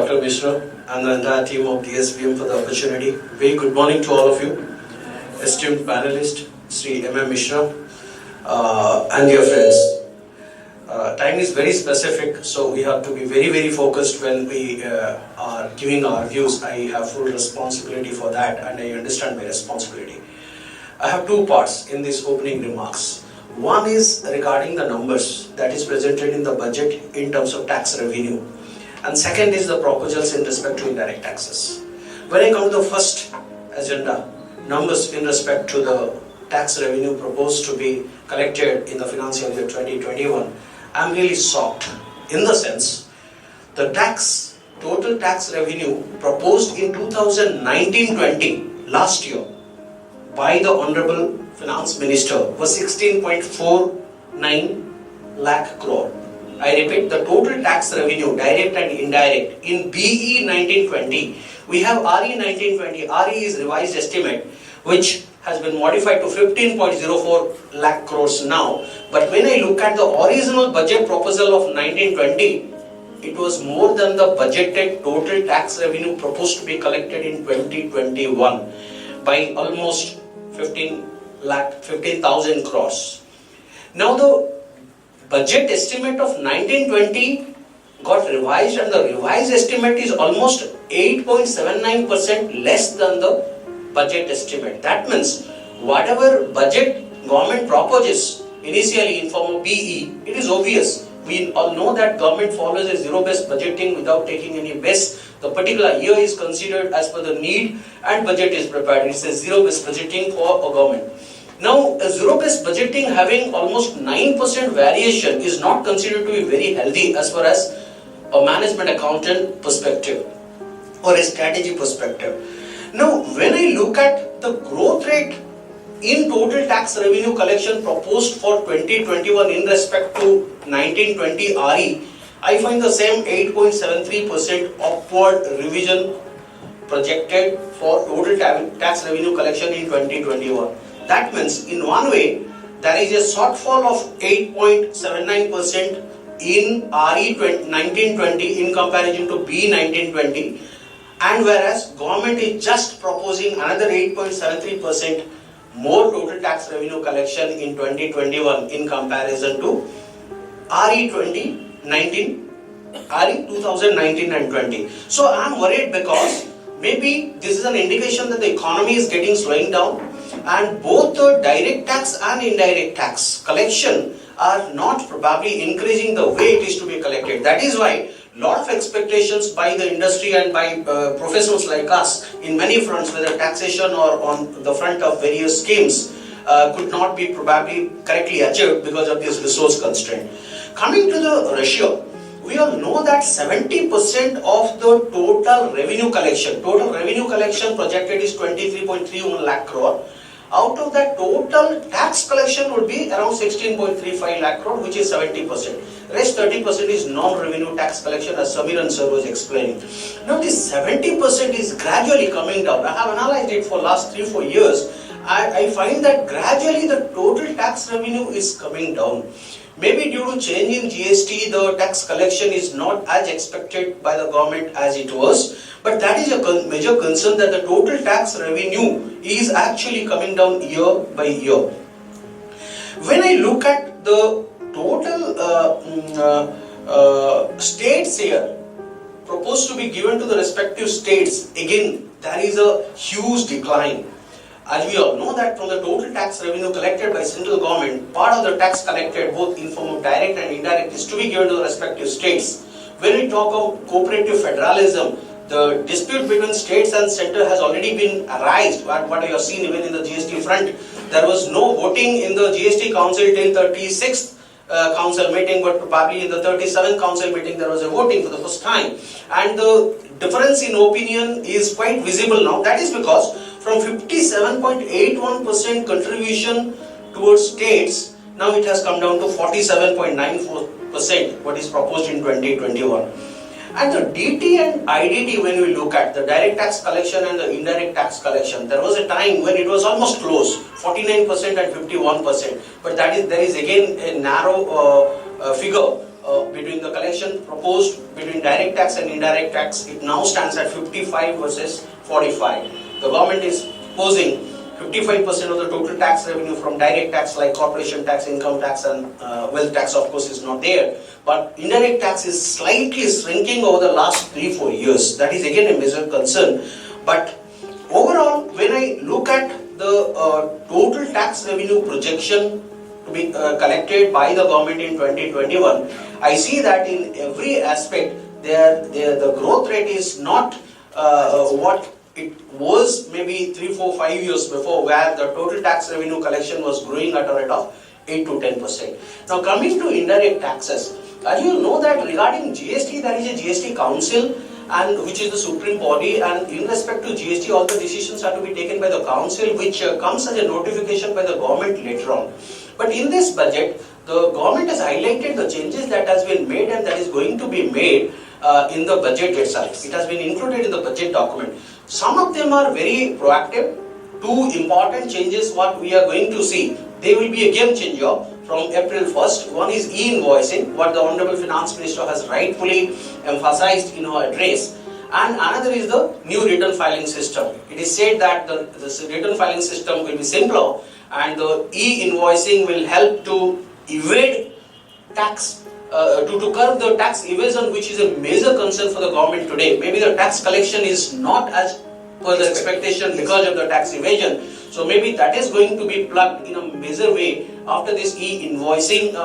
Dr. Mishra and the entire team of DSBM for the opportunity. Very good morning to all of you, esteemed panelist, Sri M.M. Mishra, and dear friends. Time is very specific, so we have to be very focused when we are giving our views. I have full responsibility for that, and I understand my responsibility. I have two parts in these opening remarks. One is regarding the numbers that is presented in the budget in terms of tax revenue, and second is the proposals in respect to indirect taxes. When I come to the first agenda, numbers in respect to the tax revenue proposed to be collected in the financial year 2021, I am really shocked in the sense the total tax revenue proposed in 2019-20 last year by the Honorable Finance Minister was 16.49 lakh crore. I repeat, the total tax revenue, direct and indirect, in BE 1920, we have RE 1920. RE is revised estimate, which has been modified to 15.04 lakh crores now. But when I look at the original budget proposal of 1920, it was more than the budgeted total tax revenue proposed to be collected in 2021 by almost 15,000 crores. Now the budget estimate of 1920 got revised, and the revised estimate is almost 8.79% less than the budget estimate. That means whatever budget government proposes initially in form of BE, it is obvious. We all know that government follows a zero-based budgeting without taking any base. The particular year is considered as per the need and budget is prepared. It's a zero-based budgeting for a government. Now, a zero-based budgeting having almost 9% variation is not considered to be very healthy as far as a management accountant perspective or a strategy perspective. Now, when I look at the growth rate in total tax revenue collection proposed for 2021 in respect to 1920 RE, I find the same 8.73% upward revision projected for total tax revenue collection in 2021. That means, in one way, there is a shortfall of 8.79% in RE 1920 in comparison to B 1920, and whereas government is just proposing another 8.73% more total tax revenue collection in 2021 in comparison to RE 2019 and 20. So I am worried because maybe this is an indication that the economy is getting slowing down, and both the direct tax and indirect tax collection are not probably increasing the way it is to be collected. That is why lot of expectations by the industry and by professionals like us in many fronts, whether taxation or on the front of various schemes, could not be probably correctly achieved because of this resource constraint. Coming to the ratio, we all know that 70% of the total revenue collection projected is 23.31 lakh crore. Out of that, total tax collection would be around 16.35 lakh crore, which is 70%. Rest 30% is non-revenue tax collection, as Samiran sir was explaining. Now this 70% is gradually coming down. I have analyzed it for last 3-4 years. I find that gradually the total tax revenue is coming down. Maybe due to change in GST, the tax collection is not as expected by the government as it was. But that is a major concern, that the total tax revenue is actually coming down year by year. When I look at the total states here proposed to be given to the respective states, again there is a huge decline. As we all know that from the total tax revenue collected by central government, part of the tax collected both in form of direct and indirect is to be given to the respective states. When we talk of cooperative federalism, the dispute between states and center has already been arised. What you have seen even in the GST front, there was no voting in the GST council till 36th council meeting, but probably in the 37th council meeting there was a voting for the first time. And the difference in opinion is quite visible now. That is because from 57.81% contribution towards states, now it has come down to 47.94%, what is proposed in 2021. And the DT and IDT, when we look at the direct tax collection and the indirect tax collection, there was a time when it was almost close, 49% and 51%. But there is again a narrow figure between the collection proposed between direct tax and indirect tax, it now stands at 55 versus 45. The government is proposing 55% of the total tax revenue from direct tax like corporation tax, income tax and wealth tax of course is not there. But indirect tax is slightly shrinking over the last 3-4 years. That is again a major concern. But overall, when I look at the total tax revenue projection to be collected by the government in 2021, I see that in every aspect the growth rate is not what it was maybe 3, 4, 5 years before, where the total tax revenue collection was growing at a rate of 8 to 10%. Now coming to indirect taxes, as you know that regarding GST, there is a GST Council and which is the supreme body, and in respect to GST all the decisions are to be taken by the council, which comes as a notification by the government later on. But in this budget, the government has highlighted the changes that has been made and that is going to be made in the budget itself. It has been included in the budget document. Some of them are very proactive. Two important changes what we are going to see. They will be a game changer from April 1st. One is e-invoicing, what the Honorable Finance Minister has rightfully emphasized in her address. And another is the new return filing system. It is said that the return filing system will be simpler and the e-invoicing will help to evade tax, to curb the tax evasion, which is a major concern for the government today. Maybe the tax collection is not as per the expectation because of the tax evasion. So maybe that is going to be plugged in a major way after this e-invoicing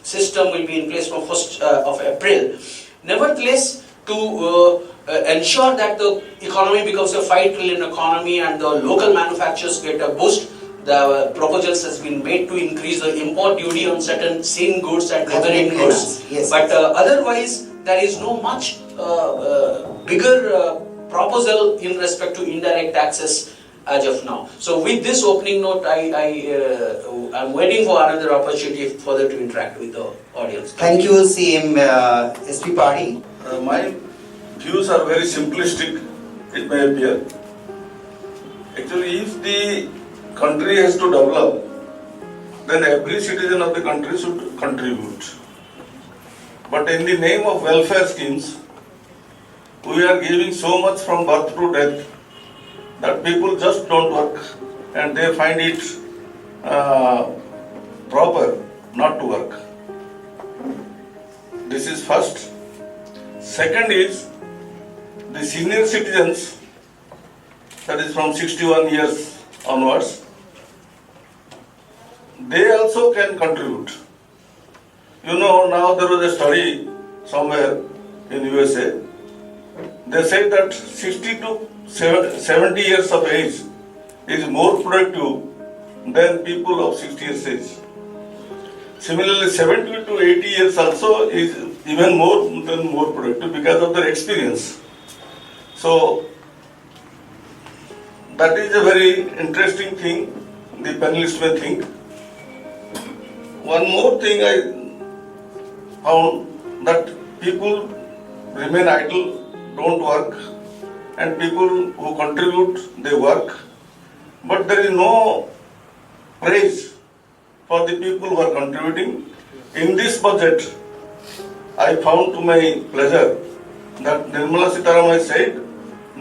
system will be in place from 1st of April. Nevertheless, to ensure that the economy becomes a 5 trillion economy and the local manufacturers get a boost, the proposals has been made to increase the import duty on certain seen goods and other goods. Yes. But otherwise, there is no much bigger proposal in respect to indirect taxes as of now. So with this opening note, I'm waiting for another opportunity further to interact with the audience. Thank you, CM SP Party. My views are very simplistic, it may appear. Actually, if the country has to develop, then every citizen of the country should contribute. But in the name of welfare schemes, we are giving so much from birth to death that people just don't work and they find it proper not to work. This is first. Second is the senior citizens, that is from 61 years onwards, they also can contribute. You know, now there was a study somewhere in USA. They said that 60 to 70 years of age is more productive than people of 60 years age. Similarly, 70 to 80 years also is even more productive because of their experience. So that is a very interesting thing the panelists may think. One more thing I found, that people remain idle, don't work, and people who contribute, they work, but there is no praise for the people who are contributing. In this budget, I found to my pleasure that Nirmala Sitharaman said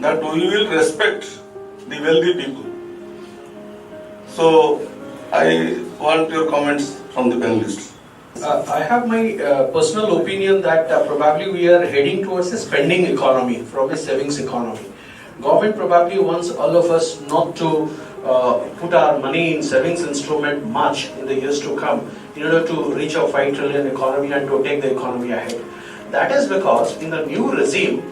that we will respect the wealthy people. So I want your comments from the panelists. I have my personal opinion that probably we are heading towards a spending economy from a savings economy. Government probably wants all of us not to put our money in savings instrument much in the years to come in order to reach our 5 trillion economy and to take the economy ahead. That is because in the new regime,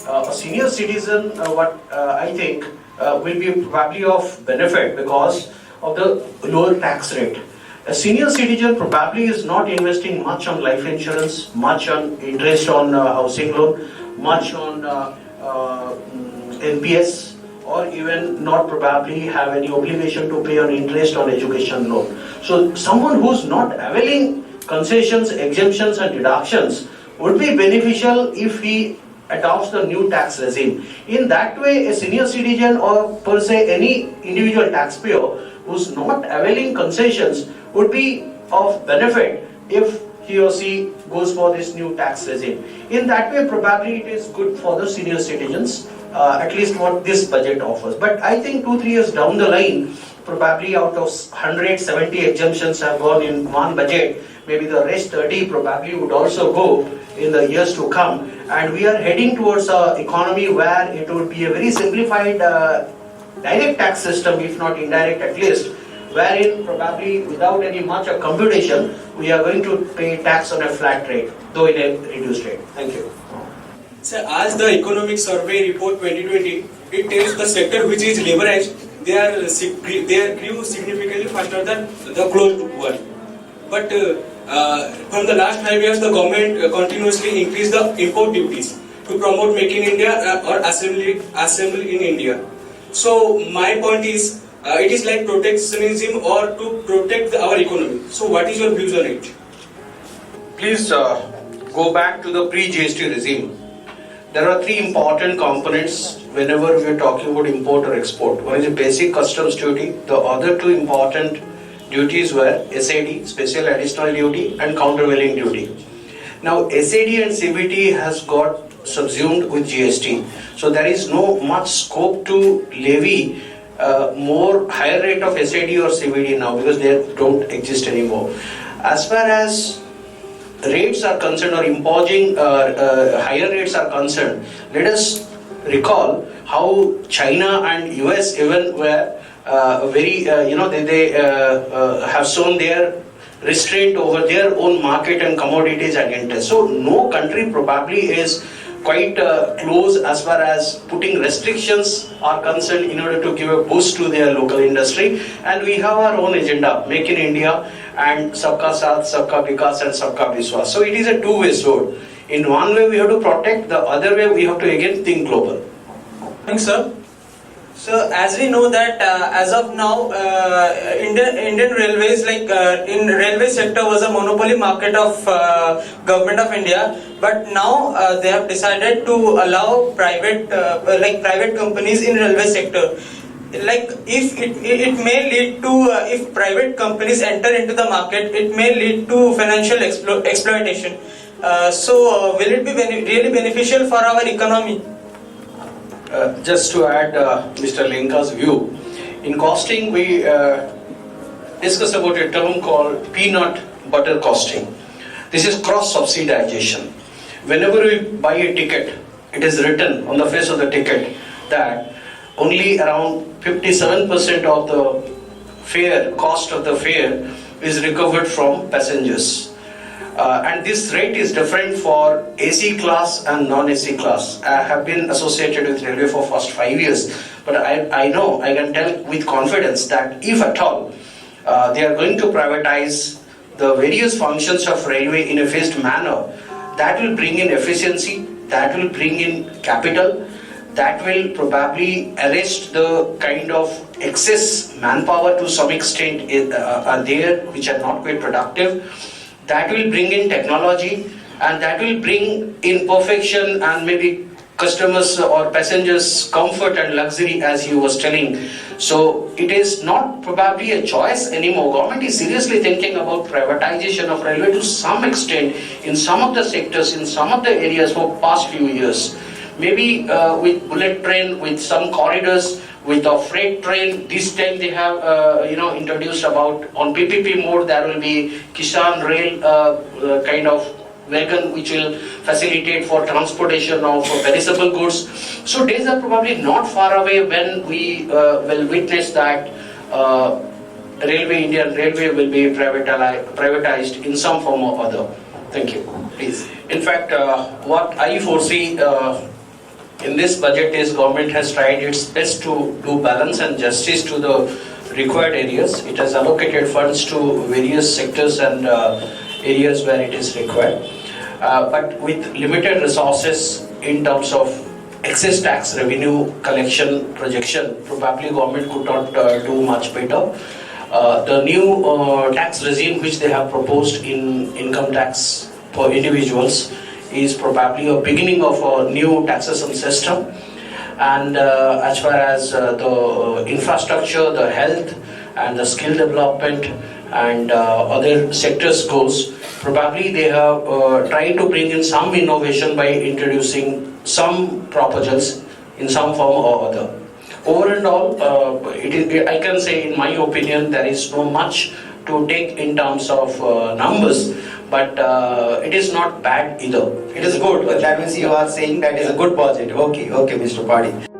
a senior citizen, I think will be probably of benefit because of the lower tax rate. A senior citizen probably is not investing much on life insurance, much on interest on housing loan, much on NPS, or even not probably have any obligation to pay on interest on education loan. So someone who's not availing concessions, exemptions and deductions would be beneficial if he adopts the new tax regime. In that way, a senior citizen or per se any individual taxpayer who's not availing concessions would be of benefit if he or she goes for this new tax regime. In that way, probably it is good for the senior citizens, at least what this budget offers. But I think 2-3 years down the line, probably out of 170 exemptions have gone in one budget, maybe the rest 30 probably would also go in the years to come. And we are heading towards an economy where it would be a very simplified direct tax system, if not indirect at least, wherein probably without any much of computation, we are going to pay tax on a flat rate, though in a reduced rate. Thank you. So as the economic survey report 2020, it tells the sector which is leveraged, they grew significantly faster than the closed one. But from the last 5 years, the government continuously increased the import duties to promote Make in India or assembly in India. So my point is, it is like protectionism or to protect our economy. So what is your views on it? Please go back to the pre-GST regime. There are three important components whenever we are talking about import or export. One is the basic customs duty. The other two important duties were SAD, special additional duty, and countervailing duty. Now SAD and CVT has got subsumed with GST. So there is no much scope to levy more higher rate of SAD or CVD now because they don't exist anymore. As far as rates are concerned or imposing higher rates are concerned, let us recall how China and US even were very, they have shown their restraint over their own market and commodities against us. So no country probably is quite close as far as putting restrictions are concerned in order to give a boost to their local industry. And we have our own agenda, Make in India and Sabka Saath, Sabka Vikas and Sabka Vishwas. So it is a two-way sword. In one way we have to protect, the other way we have to again think global. Thanks, sir. So as we know that as of now, Indian Railways, in railway sector, was a monopoly market of government of India. But now they have decided to allow private companies in railway sector. Like if it may lead to if private companies enter into the market, it may lead to financial exploitation. So will it be really beneficial for our economy? Just to add Mr. Lenka's view, in costing we discuss about a term called peanut butter costing. This is cross subsidization. Whenever we buy a ticket, it is written on the face of the ticket that only around 57% of the fare, cost of the fare is recovered from passengers. And this rate is different for AC class and non-AC class. I have been associated with railway for first 5 years, but I know, I can tell with confidence that if at all they are going to privatize the various functions of railway in a phased manner, that will bring in efficiency, that will bring in capital, that will probably arrest the kind of excess manpower to some extent are there which are not quite productive. That will bring in technology and that will bring in perfection and maybe customers or passengers comfort and luxury as you was telling. So it is not probably a choice anymore. Government is seriously thinking about privatization of railway to some extent in some of the sectors, in some of the areas for past few years. Maybe with bullet train, with some corridors, with a freight train. This time they have introduced about on PPP mode there will be Kisan Rail kind of wagon which will facilitate for transportation of perishable goods. So days are probably not far away when we will witness that Indian Railway will be privatized in some form or other. Thank you. Please. In fact, what I foresee in this budget is government has tried its best to do balance and justice to the required areas. It has allocated funds to various sectors and areas where it is required. But with limited resources in terms of excess tax revenue collection projection, probably government could not do much better. The new tax regime which they have proposed in income tax for individuals is probably a beginning of a new taxation system. And as far as the infrastructure, the health and the skill development and other sectors goes, Probably they have tried to bring in some innovation by introducing some proposals in some form or other. Over and all, I can say, in my opinion, there is no much to take in terms of numbers, but it is not bad either. It is good. That means you are saying that is a good budget. Okay, Mr. Padi.